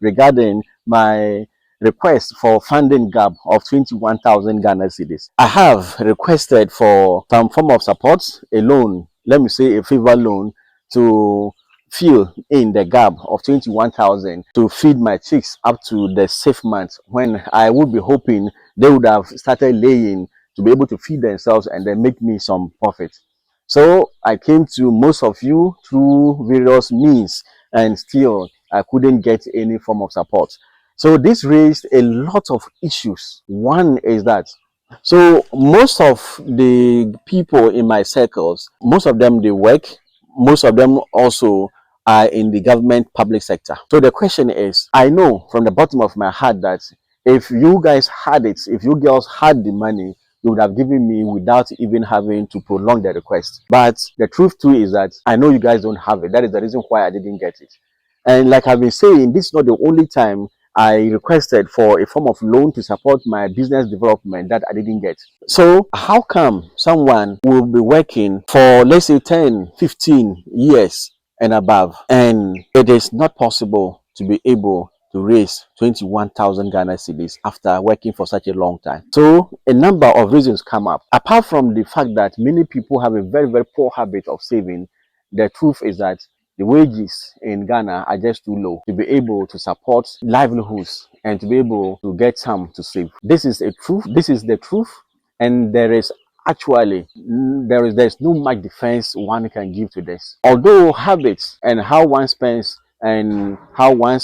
regarding my request for funding gap of 21,000 Ghana cedis. I have requested for some form of support, a loan, let me say a favor loan, to fill in the gap of 21,000 to feed my chicks up to the safe month, when I would be hoping they would have started laying to be able to feed themselves and then make me some profit. So I came to most of you through various means, and still I couldn't get any form of support. So this raised a lot of issues. One is that, so most of the people in my circles, most of them, they work, most of them also are in the government public sector. So the question is, I know from the bottom of my heart that if you guys had it, if you girls had the money, you would have given me without even having to prolong the request. But the truth too is that I know you guys don't have it. That is the reason why I didn't get it. And like I've been saying, this is not the only time I requested for a form of loan to support my business development that I didn't get. So how come someone will be working for, let's say, 10, 15 years and above, and it is not possible to be able to raise 21,000 Ghana cedis after working for such a long time? So a number of reasons come up. Apart from the fact that many people have a very, very poor habit of saving, the truth is that the wages in Ghana are just too low to be able to support livelihoods and to be able to get some to save. This is a truth. This is the truth. And there is actually, there's no much defense one can give to this. Although habits and how one spends and how one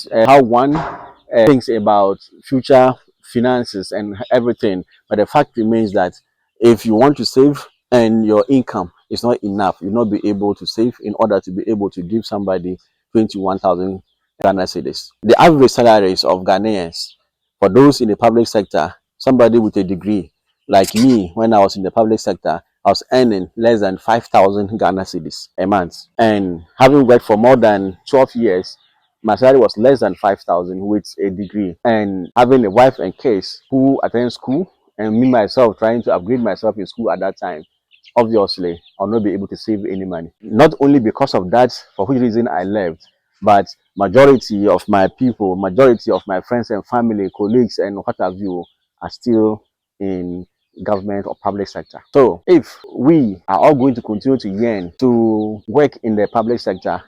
thinks about future finances and everything, but the fact remains that if you want to save and your income is not enough, you'll not be able to save in order to be able to give somebody 21,000 Ghana cedis. The average salaries of Ghanaians, for those in the public sector, somebody with a degree like me, when I was in the public sector, I was earning less than 5,000 Ghana cedis a month. And having worked for more than 12 years, my salary was less than 5,000 with a degree. And having a wife and kids who attend school, and me myself trying to upgrade myself in school at that time, obviously I'll not be able to save any money. Not only because of that, for which reason I left, but majority of my people, majority of my friends and family, colleagues and what have you are still in government or public sector. So if we are all going to continue to yearn to work in the public sector,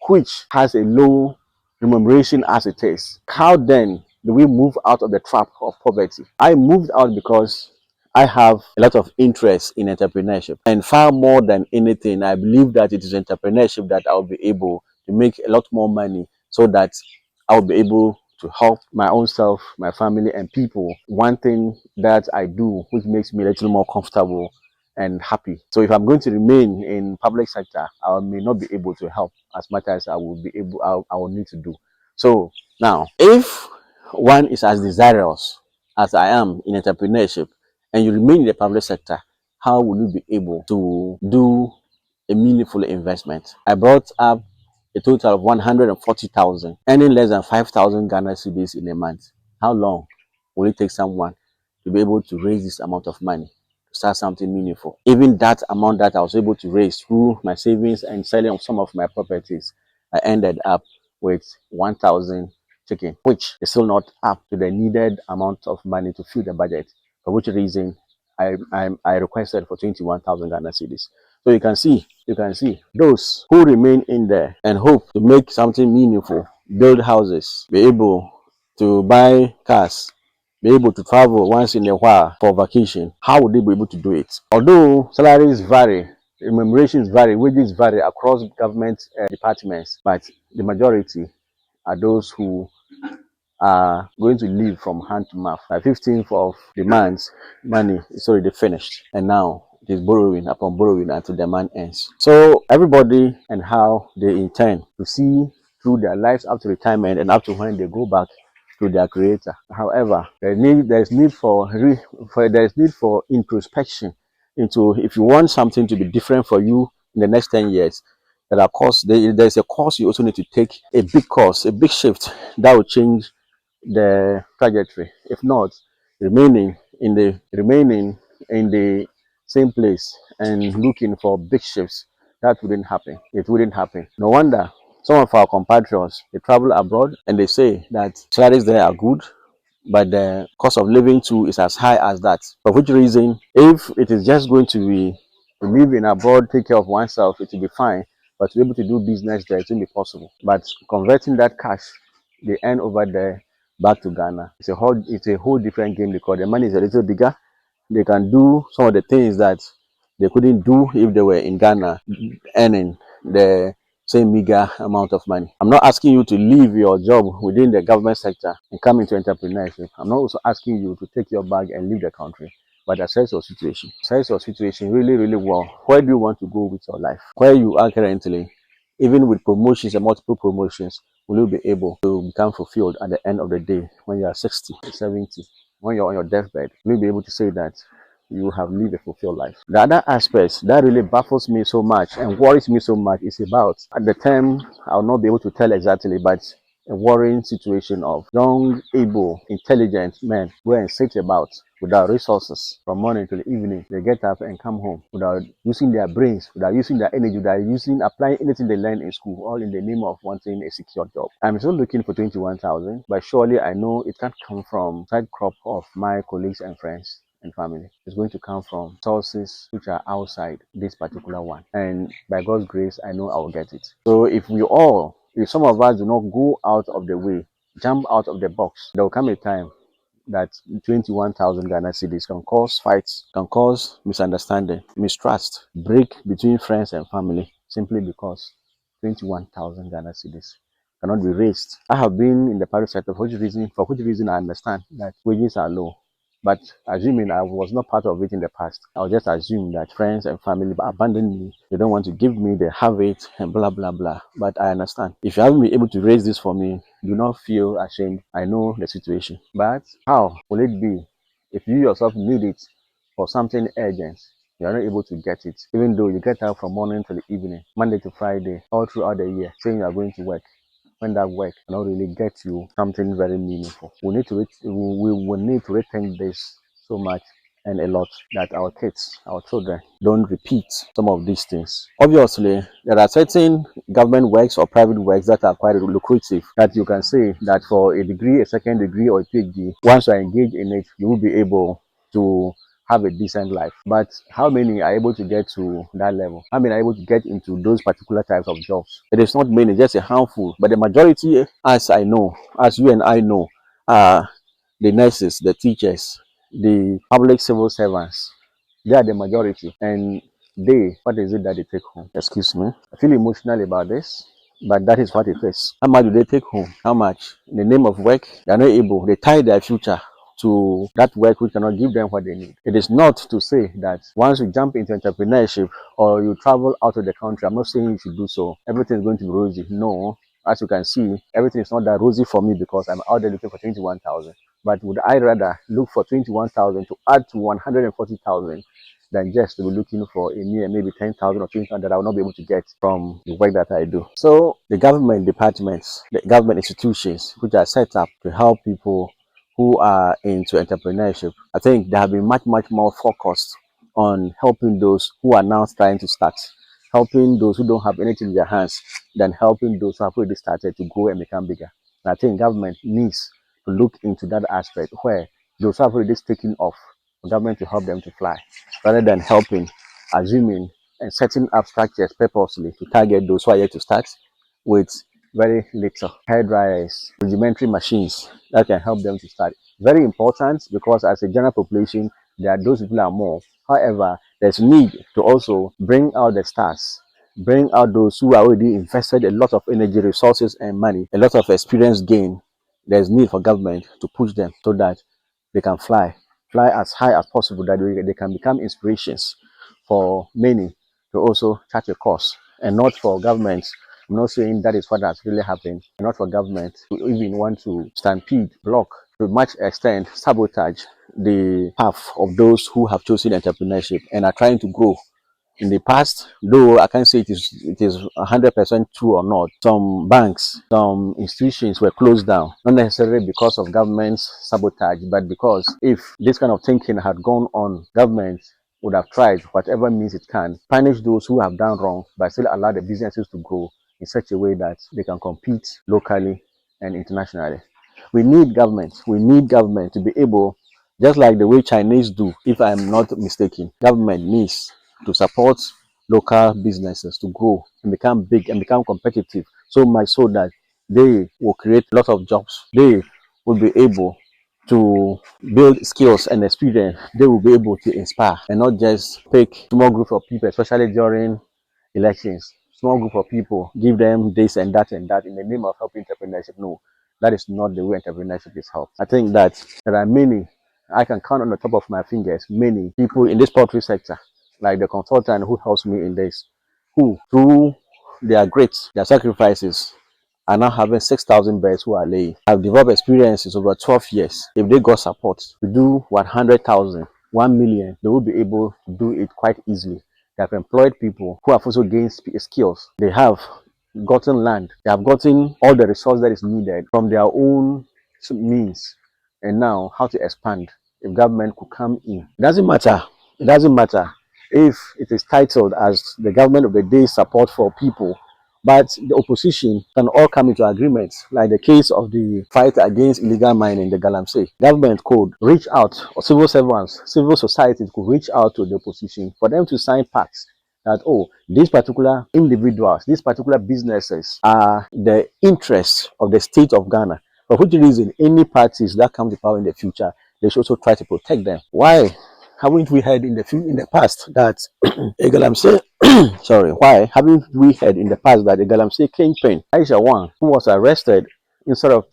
which has a low remuneration as it is, how then do we move out of the trap of poverty? I moved out because I have a lot of interest in entrepreneurship, and far more than anything, I believe that it is entrepreneurship that I'll be able to make a lot more money, so that I'll be able to help my own self, my family, and people. One thing that I do which makes me a little more comfortable and happy. So if I'm going to remain in public sector, I may not be able to help as much as I will be able, I will need to do. So now, if one is as desirous as I am in entrepreneurship, and you remain in the public sector, how will you be able to do a meaningful investment? I brought up a total of 140,000, earning less than 5,000 Ghana cedis in a month. How long will it take someone to be able to raise this amount of money to start something meaningful? Even that amount that I was able to raise through my savings and selling of some of my properties, I ended up with 1,000 chicken, which is still not up to the needed amount of money to fill the budget, for which reason I requested for 21,000 Ghana cedis. So you can see those who remain in there and hope to make something meaningful, build houses, be able to buy cars, be able to travel once in a while for vacation. How would they be able to do it? Although salaries vary, remunerations vary, wages vary across government departments, but the majority are those who are going to live from hand to mouth. By 15th of the month, money is already finished, and now it is borrowing upon borrowing until the month ends. So everybody and how they intend to see through their lives up to retirement and up to when they go back to their creator. However, there's need for introspection into, if you want something to be different for you in the next 10 years, there's a course you also need to take, a big course, a big shift that will change the trajectory. If not, remaining in the same place and looking for big shifts, that wouldn't happen. It wouldn't happen. No wonder Some of our compatriots, they travel abroad and they say that salaries there are good, but the cost of living too is as high as that. For which reason, if it is just going to be to live in abroad, take care of oneself, it will be fine. But to be able to do business there, it won't be possible. But converting that cash they earn over there back to Ghana, it's a whole different game because the money is a little bigger. They can do some of the things that they couldn't do if they were in Ghana earning the same meager amount of money. I'm not asking you to leave your job within the government sector and come into entrepreneurship. I'm not also asking you to take your bag and leave the country. But assess your situation. Assess your situation really, really well. Where do you want to go with your life? Where you are currently, even with promotions and multiple promotions, will you be able to become fulfilled at the end of the day when you are 60, 70, when you're on your deathbed? Will you be able to say that you have lived a fulfilled life? The other aspect that really baffles me so much and worries me so much is about, at the time, I'll not be able to tell exactly, but a worrying situation of young, able, intelligent men go and sit about without resources from morning till evening. They get up and come home without using their brains, without using their energy, without applying anything they learn in school, all in the name of wanting a secure job. I'm still looking for 21,000, but surely I know it can't come from side crop of my colleagues and friends and family. It's going to come from sources which are outside this particular one. And by God's grace, I know I will get it. So if some of us do not go out of the way, jump out of the box, there will come a time that 21,000 Ghana cedis can cause fights, can cause misunderstanding, mistrust, break between friends and family simply because 21,000 Ghana cedis cannot be raised. I have been in the private sector for which reason I understand that wages are low. But assuming I was not part of it in the past, I'll just assume that friends and family abandon me. They don't want to give me, they have it, and blah, blah, blah. But I understand. If you haven't been able to raise this for me, do not feel ashamed. I know the situation. But how will it be if you yourself need it for something urgent? You are not able to get it, even though you get out from morning till the evening, Monday to Friday, all throughout the year, saying you are going to work. When that work cannot really get you something very meaningful. We will need to rethink this so much and a lot that our kids, our children, don't repeat some of these things. Obviously, there are certain government works or private works that are quite lucrative that you can say that for a degree, a second degree, or a PhD, once you are engaged in it, you will be able to have a decent life. But how many are able to get to that level? How many are able to get into those particular types of jobs? It is not many, just a handful. But the majority, as I know, as you and I know, are the nurses, the teachers, the public civil servants. They are the majority. And what is it that they take home? Excuse me. I feel emotional about this, but that is what it is. How much do they take home? How much? In the name of work, they are not able. They tie their future to that work which cannot give them what they need. It is not to say that once you jump into entrepreneurship or you travel out of the country, I'm not saying you should do so, everything is going to be rosy. No. As you can see, everything is not that rosy for me because I'm out there looking for 21,000. But would I rather look for 21,000 to add to 140,000 than just to be looking for a mere maybe 10,000 or 20,000 that I will not be able to get from the work that I do? So the government departments, the government institutions which are set up to help people who are into entrepreneurship, I think they have been much more focused on helping those who are now trying to start, helping those who don't have anything in their hands, than helping those who have already started to grow and become bigger. And I think government needs to look into that aspect where those who have already taken off, for government to help them to fly, rather than helping, assuming, and setting up structures purposely to target those who are yet to start with very little. Hair dryers, rudimentary machines that can help them to start. Very important because as a general population, there are those people are more. However, there's need to also bring out the stars, bring out those who are already invested a lot of energy, resources, and money, a lot of experience gain. There's need for government to push them so that they can fly as high as possible, that they can become inspirations for many to also chart a course, and not for governments. I'm not saying that is what has really happened, and not for government to even want to stampede, block, to much extent sabotage the path of those who have chosen entrepreneurship and are trying to grow. In the past, though I can't say it is 100% true or not, some banks, some institutions were closed down, not necessarily because of government's sabotage, but because if this kind of thinking had gone on, government would have tried whatever means it can, punish those who have done wrong, but still allow the businesses to grow in such a way that they can compete locally and internationally. We need government. We need government to be able, just like the way Chinese do, if I'm not mistaken, government needs to support local businesses to grow and become big and become competitive, so much so that they will create a lot of jobs. They will be able to build skills and experience. They will be able to inspire and not just pick small group of people, especially during elections. Small group of people, give them this and that in the name of helping entrepreneurship. No, that is not the way entrepreneurship is helped. I think that there are many, I can count on the top of my fingers, many people in this poultry sector, like the consultant who helps me in this, who through their grit, their sacrifices, are now having 6,000 birds who are laying. I've developed experiences over 12 years. If they got support to do 100,000, 1 million, they will be able to do it quite easily. They have employed people who have also gained skills. They have gotten land. They have gotten all the resource that is needed from their own means. And now, how to expand if government could come in. It doesn't matter. It doesn't matter if it is titled as the government of the day support for people, but the opposition can all come into agreement, like the case of the fight against illegal mining, the Galamsey. Government could reach out, or civil servants, civil society could reach out to the opposition for them to sign pacts that, oh, these particular individuals, these particular businesses are the interests of the state of Ghana. For which reason, any parties that come to power in the future, they should also try to protect them. Why haven't we heard in the past that a Galamsey sorry, why haven't we heard in the past that the Galamsey kingpin, Aisha Wang, who was arrested instead of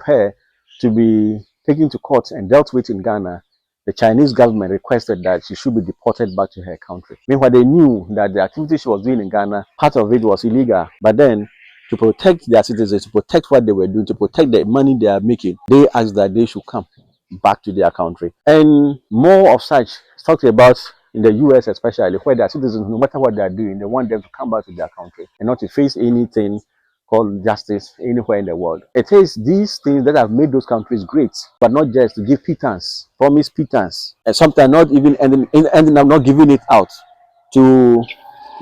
her to be taken to court and dealt with in Ghana, the Chinese government requested that she should be deported back to her country. Meanwhile, they knew that the activity she was doing in Ghana, part of it was illegal. But then, to protect their citizens, to protect what they were doing, to protect the money they are making, they asked that they should come back to their country. And more of such talked about in the US especially, where their citizens, no matter what they are doing, they want them to come back to their country and not to face anything called justice anywhere in the world. It is these things that have made those countries great, but not just to give pittance, promise pittance, and sometimes not even ending up not giving it out to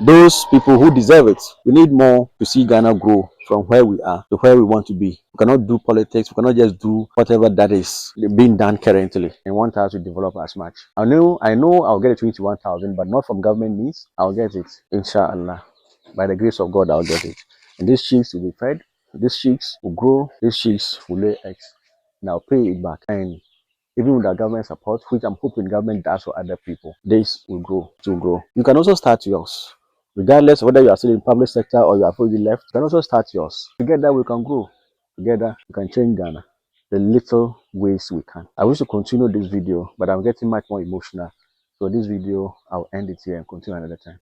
those people who deserve it. We need more to see Ghana grow from where we are to where we want to be. We cannot do politics. We cannot just do whatever that is being done currently and want us to develop as much. I know I'll get a 21,000, but not from government needs. I'll get it, inshallah. By the grace of God, I'll get it. And these chicks will be fed. These chicks will grow. These chicks will lay eggs. And I'll pay it back. And even with the government support, which I'm hoping government does for other people, this will grow, it will grow. You can also start yours. Regardless of whether you are still in public sector or you have already left, you can also start yours. Together we can grow. Together we can change Ghana the little ways we can. I wish to continue this video, but I'm getting much more emotional. So this video, I'll end it here and continue another time.